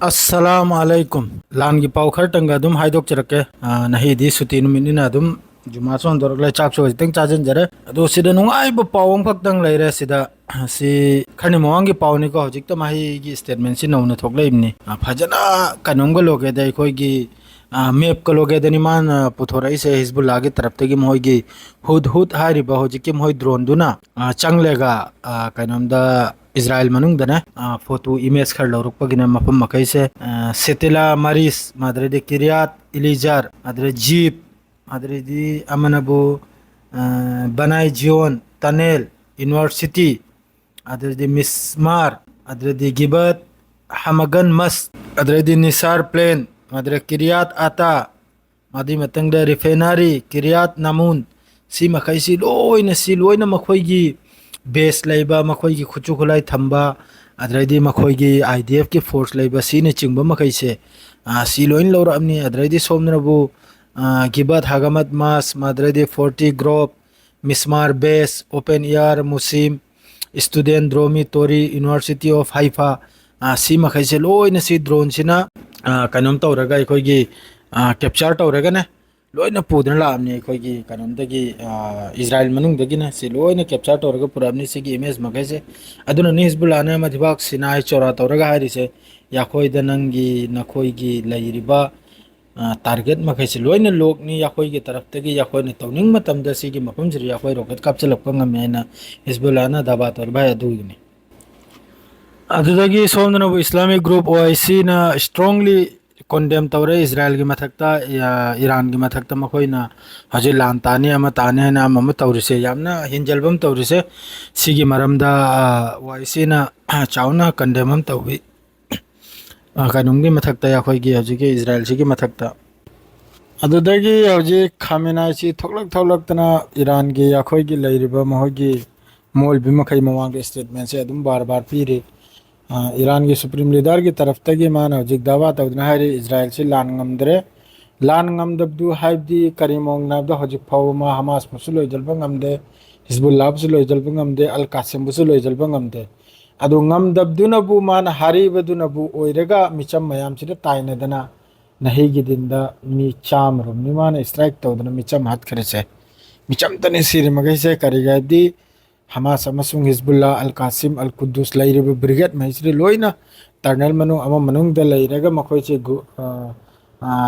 Assalamualaikum. Lan gi pau khar tanga dum haidok charake nahi di suti numin ina dum juma son dor la chak so teng chajen jare ado sida nung ai bu pawong phak tang leire sida si khani mawang gi paw ni ko hojik to mahi gi statement si nong na thok leim ni phajana kanong go loge dai khoi gi map ko loge dani man puthorai se hizbullah gi taraf te gi moi gi hud hud hari ba hojik ki moi drone duna changlega kainom da Israel manung dana photo image khar loruk pagina mapam makai se setela maris madre de kiryat ilijar adre jeep adre di amanabu banai jion tunnel university adre di mismar adre di gibat hamagan mas adre di nisar plain madre kiryat ata madi matang da refinery kiryat namun si makai si loina makhoi gi base leiba makhoi gi khuchu khulai thamba adraidi makhoi gi IDF ki force leiba sine chingba makai se si loin lora amni adraidi somna bu gibat hagamat mas madraidi 40 group mismar base open air musim student dormitory university of haifa si makai se loina si drone sina kanom tawraga khoi gi capture tawraga ne loina pudna la amni khoi gi kanom dagi Israel manung dagi na si loina capture tawraga pura amni si gi image makai se aduna ni hizbullah na madibak sinai chora tawraga hari se ya khoi da nangi na khoi gi lairiba target makai se loina lok ni ya khoi gi taraf dagi ya khoi ni tawning matam da si gi mapam jiri ya khoi rocket kapchalap ka ngam na hizbullah na daba tor ba adu ni adudagi somna bu islamic group OIC na strongly condemn tawre Israel gi mathakta ya Iran gi mathakta makhoi na haje lan tani ama tane na ama tawrise yamna hinjalbam tawrise sigi maramda OIC na chauna condemn tawbi kanungi mathakta ya khoi gi haje gi Israel sigi mathakta adudagi haje khamena chi thoklak tana Iran gi ya khoi gi leiriba mahoi gi mol bi makai mawang statement se adum bar bar pire Iran की supreme leader की तरफ तक मान हजिक दावा तौदना है Israel से लान ngमद्रे लान ngमदबदु हाइबदी करीमोंग नाबदा हजिक फावमा Hamas मुसु लोइजलबा ngमदे Hezbollah बुसु लोइजलबा ngमदे अल कासिम बुसु लोइजलबा ngमदे अदु ngमदबदुनबु मान हारिबदुनबु ओइरगा मिचम मयाम सिदा ताइनदना नही गी दिनदा मी चाम रुम नि मान स्ट्राइक तौदना मिचम हात खरेसे मिचम तने सिर मगैसे करिगादी हमास अमसुंग हिजबुल्लाह अल कासिम अल कुद्दुस लैरिब ब्रिगेड मैसरी लोइना टर्नल मनु अमा मनुंग द लैरगा मखोइ चे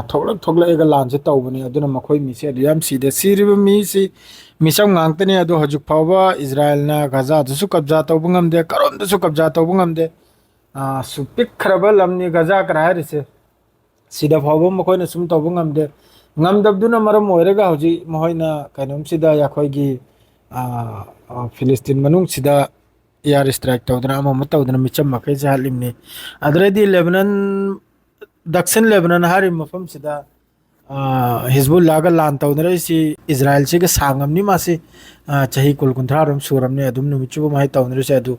थोगलक लान से तौबनी अदुना मखोइ मिसे याम सीदे सिरिब मी सी मिसम ngang अदु हजुक फावबा इजराइल ना गाजा दुसु कब्जा तौब ngamde करोम दुसु कब्जा तौब ngamde सुपिक खरबा लमनी गाजा करारिसे सिदा फावबा मखोइना सुम तौब ngamde ngamदबदुना मरम ओइरगा हजि महोइना कनम सिदा याखोइगी फिलिस्तीन मनुंग सिदा एयर स्ट्राइक तौदना अमा तौदना मिचम मकै जालिमनी अदरेदी लेबनान दक्षिण लेबनान हारि मफम सिदा हिजबुल्लाह गा लान तौदना इसी इजराइल से गा सांगमनी मासे चाही कुल कुंथारम सूरमने अदुम नुमिचु माइ तौदना से अदु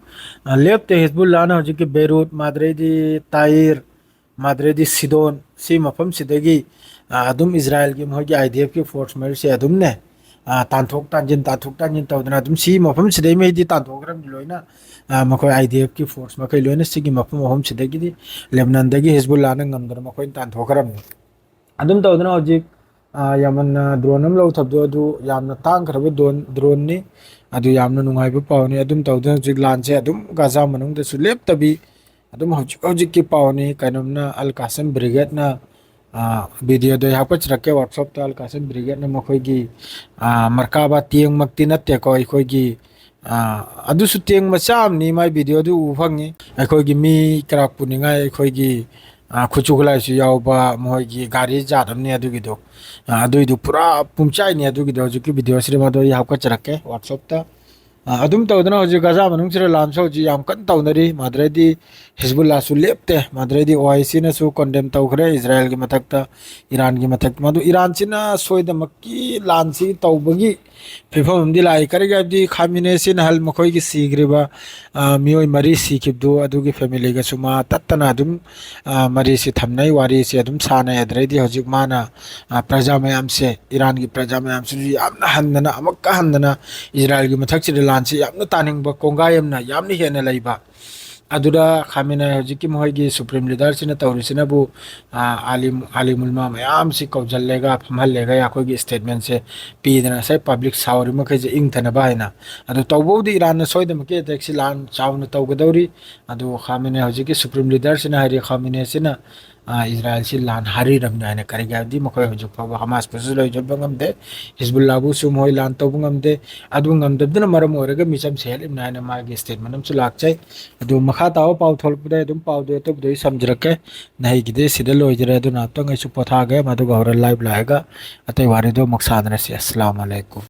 लेफ्ट हिजबुल्लाह ना हजिक बेरूत माद्रेदी ताइर माद्रेदी सिदोन सी मफम सिदगी अदुम इजराइल की मोगी आईडीएफ की फोर्स मर से अदुम ने तांथोक तांजिन तौदना अदुम सी मफम सिदै मेदी तांथोकरम लोइना मखोय आईडीएफ की फोर्स मखै लोइना सिगी मफम मफम सिदगी दी लेबनान दगी हिजबुल्लाह ना ngमदर मखोय तांथोकरम अदुम तौदना हजिक यामन ड्रोनम लौ थबदो अदु यामना तांग खरब ड्रोन नि अदु यामना नुंगाइबो पावनी अदुम तौदना हजिक लानसे अदुम गाजा मनुंग दसु लेपतबी अदुम हजिक की पावनी कनमना अल कासिम ब्रिगेड ना वीडियो दो हापच रखे व्हाट्सएप ताल कासिम ब्रिगेड ने मखोगी मरकाबा तियंग मक्ति नत्ते को अखोगी अदुसु तियंग मचाम नि माय वीडियो दु उफंगी अखोगी मी क्राक पुनिंगा अखोगी खुचुगलाई सु यावबा मोगी गाड़ी जादम ने अदुगिदो अदुइदु पूरा पुमचाई ने अदुगिदो जुकी वीडियो सिरेमा दो हापच रखे व्हाट्सएप ता अदुम तौदना हजि गाजा मनुंग सिरे लानसो जि याम कन तौनरी माद्रेदी हिजबुल्लाह सु लेपते माद्रेदी ओआईसी न सु कंडेम तौखरे इजराइल की मथकता ईरान की मथक मदु ईरान सिना सोयदमकी लानसी तौबगी फिफम दि लाई करगे दी खामिने सिन हल मखोय की सीग्रेबा मियोय मरी सीखिबदु अदुगी फैमिली गा सुमा तत्तना अदुम मरी से थमनाई वारी से अदुम साना यद्रेदी हजिक माना प्रजा मयाम से ईरान की प्रजा मयाम से यामना हंदना अमक्का हंदना इजराइल की मथक से लान से यामना तानिंग बा कोंगा यमना यामनी हेना लैबा ꯑꯗꯨꯗ ꯈꯥꯃꯤꯟꯅꯩ ꯍꯧꯖꯤꯛꯀꯤ ꯃꯈꯣꯏꯒꯤ ꯁꯨꯄ꯭ꯔꯤꯝ ꯂꯤꯗꯔꯁꯤꯅ ꯇꯧꯔꯤꯁꯤꯅꯕꯨ ꯑꯥꯂꯤꯃꯨꯜꯃꯥ ꯃꯌꯥꯝꯁꯤ ꯀꯧꯁꯤꯜꯂꯦꯒ ꯐꯝꯍꯜꯂꯦꯒ ꯑꯩꯈꯣꯏꯒꯤ ꯁ꯭ꯇꯦꯠꯃꯦꯟꯁꯦ ꯄꯤꯗꯅ ꯉꯁꯥꯏ ꯄꯕ꯭ꯂꯤꯛ ꯁꯥꯎꯔꯤ ꯃꯈꯩꯁꯦ ꯏꯪꯊꯅꯕ ꯍꯥꯏꯅ ꯑꯗꯨ ꯇꯧꯕꯕꯨꯗꯤ ꯏꯔꯥꯟꯅ ꯁꯣꯏꯗꯅꯃꯛꯀꯤ ꯑꯦꯇꯦꯛꯁꯤ ꯂꯥꯟ ꯆꯥꯎꯅ ꯇꯧꯒꯗꯧꯔꯤ ꯑꯗꯨ ꯈꯥꯃꯤꯟꯅꯩ ꯍꯧꯖꯤꯛꯀꯤ ꯁꯨꯄ꯭ꯔꯤꯝ ꯂꯤꯗꯔꯁꯤꯅ ꯍꯥꯏꯔꯤ ꯈꯥꯃꯤꯟꯅꯩꯁꯤꯅ ꯏꯖꯔꯥꯏꯜꯁꯤ ꯂꯥꯟ ꯍꯥꯔꯤꯔꯝꯅꯤ ꯍꯥꯏꯅ ꯀꯔꯤꯒꯤ ꯍꯥꯏꯕꯗꯤ ꯃꯈꯣꯏ ꯍꯧꯖꯤꯛ ꯐꯥꯎꯕ ꯍꯃꯥꯁꯄꯨꯁꯨ ꯂꯣꯏꯖꯕ ꯉꯝꯗꯦ ꯍꯤꯖꯕꯨꯜꯂꯥꯕꯨꯁꯨ ꯃꯣꯏ ꯂꯥꯟ ꯇꯧꯕ ꯉꯝꯗꯦ ꯑꯗꯨ ꯉꯝꯗꯕꯗꯨꯅ ꯃꯔꯝ ꯑꯣꯏꯔꯒ ꯃꯤꯆꯝ ꯁꯤꯍꯠꯂꯤꯕꯅꯤ ꯍꯥꯏꯅ ꯃꯥꯒꯤ ꯁ꯭ꯇꯦꯠꯃꯦꯟ ꯑꯃꯁꯨ ꯂꯥꯛꯆꯩ ꯑꯗꯨ ꯃꯈꯥ ꯇꯥꯕ ꯄꯥꯎ ꯊꯣꯛꯂꯛꯄꯗ ꯑꯗꯨꯝ ꯄꯥꯎꯗꯨ ꯑꯇꯣꯞꯄꯗ ꯑꯩ ꯁꯝꯖꯔꯛꯀꯦ ꯅꯍꯩꯒꯤꯗꯤ ꯁꯤꯗ ꯂꯣꯏꯖꯔꯦ ꯑꯗꯨꯅ ꯑꯝꯇꯪ ꯑꯩꯁꯨ ꯄꯣꯊꯥꯒꯦ ꯃꯗꯨꯒ ꯍꯣꯔꯦꯟ ꯂꯥꯏꯚ ꯂꯥꯛꯑꯒ ꯑꯇꯩ ꯋꯥꯔꯤꯗꯣ ꯑꯃꯨꯛ ꯁꯥꯟꯅꯔꯁꯤ ꯑꯁꯂꯥꯃꯨ ꯑꯂꯩꯀꯨꯝ